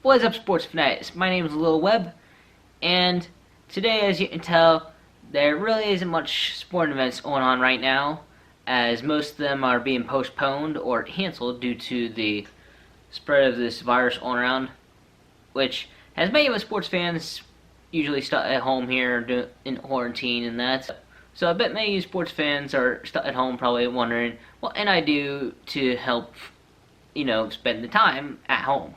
What is up, sports fanatics? My name is Lil Webb, and today, as you can tell, there really isn't much sporting events going on right now, as most of them are being postponed or canceled due to the spread of this virus all around, which has many of us sports fans usually stuck at home here in quarantine and that. So I bet many of you sports fans are stuck at home probably wondering, what can I do to help, spend the time at home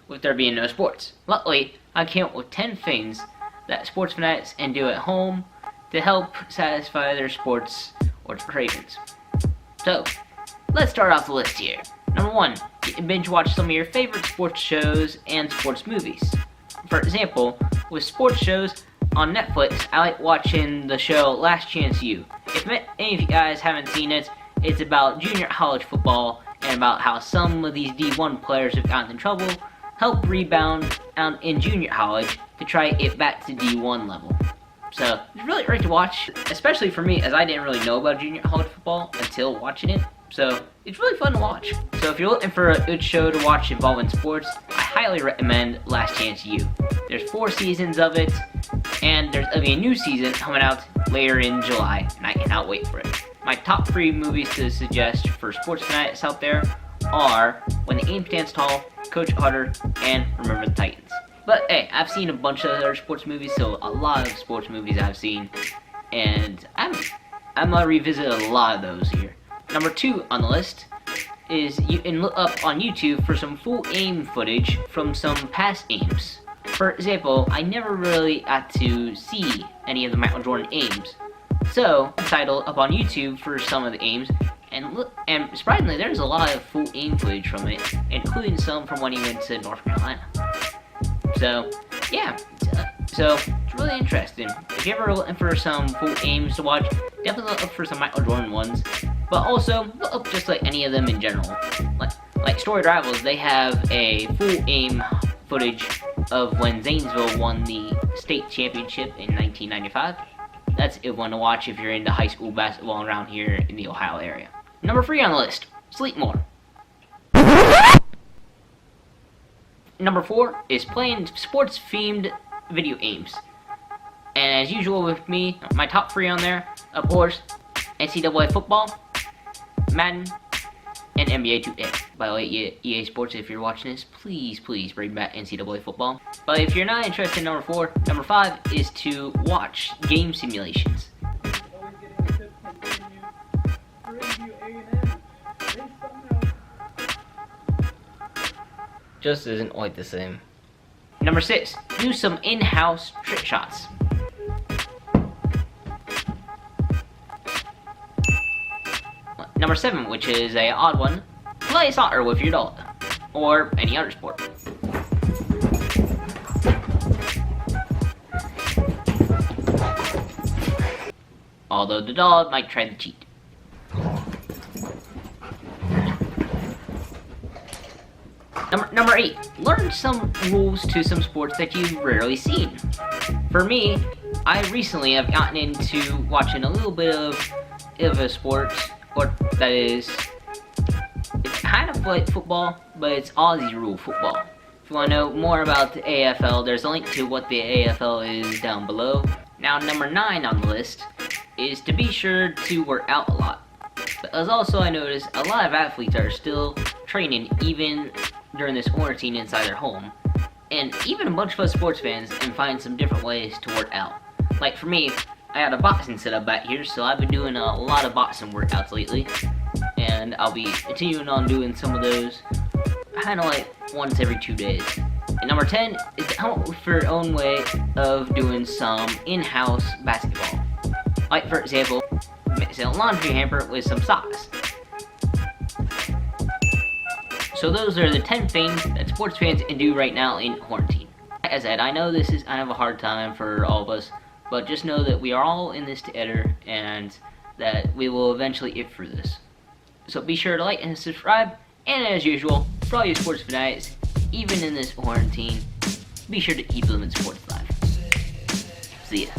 with there being no sports? Luckily, I came up with 10 things that sports fanatics can do at home to help satisfy their sports or cravings. So, let's start off the list here. Number 1, you can binge watch some of your favorite sports shows and sports movies. For example, with sports shows on Netflix, I like watching the show Last Chance U. If any of you guys haven't seen it, it's about junior college football and about how some of these D1 players have gotten in trouble, help rebound in junior college to try it back to D1 level. So, it's really great to watch, especially for me, as I didn't really know about junior college football until watching it. So, it's really fun to watch. So if you're looking for a good show to watch involving sports, I highly recommend Last Chance U. There's 4 seasons of it, and there's going to be a new season coming out later in July, and I cannot wait for it. My top 3 movies to suggest for sports fanatics out there are When the Aim Stands Tall, Coach Carter, and Remember the Titans. But hey, I've seen a bunch of other sports movies, so a lot of sports movies I've seen, and I'm going to revisit a lot of those here. Number 2 on the list is you can look up on YouTube for some full aim footage from some past aims. For example, I never really got to see any of the Michael Jordan aims, so I titled up on YouTube for some of the aims, and surprisingly, there's a lot of full aim footage from it, including some from when he went to North Carolina. So, yeah, so it's really interesting. If you're ever looking for some full aims to watch, definitely look up for some Michael Jordan ones, but also look up just like any of them in general. Like Storied Rivals, they have a full aim footage of when Zanesville won the state championship in 1995. That's a one to watch if you're into high school basketball around here in the Ohio area. Number 3 on the list, sleep more. Number 4 is playing sports-themed video games. And as usual with me, my top 3 on there, of course, NCAA football, Madden, and NBA 2K. By the way, EA Sports, if you're watching this, please bring back NCAA football. But if you're not interested in number 4, number 5 is to watch game simulations. Just isn't quite the same. Number 6, do some in-house trick shots. Number 7, which is a odd one, play soccer with your dog, or any other sport. Although the dog might try to cheat. Number 8, learn some rules to some sports that you've rarely seen. For me, I recently have gotten into watching a little bit of a sport that is, it's kind of like football, but it's Aussie rule football. If you want to know more about the AFL, there's a link to what the AFL is down below. Now, number 9 on the list is to be sure to work out a lot. But as also I noticed, a lot of athletes are still training even during this quarantine inside their home. And even a bunch of us sports fans can find some different ways to work out. Like for me, I had a boxing setup back here, so I've been doing a lot of boxing workouts lately. And I'll be continuing on doing some of those kind of like once every 2 days. And number 10 is to come up with your own way of doing some in-house basketball. Like for example, mixing a laundry hamper with some socks. So those are the 10 things that sports fans can do right now in quarantine. Like I said, I know this is kind of a hard time for all of us, but just know that we are all in this together and that we will eventually get through this. So be sure to like and subscribe, and as usual, for all you sports fanatics, even in this quarantine, be sure to keep them in sports life. See ya.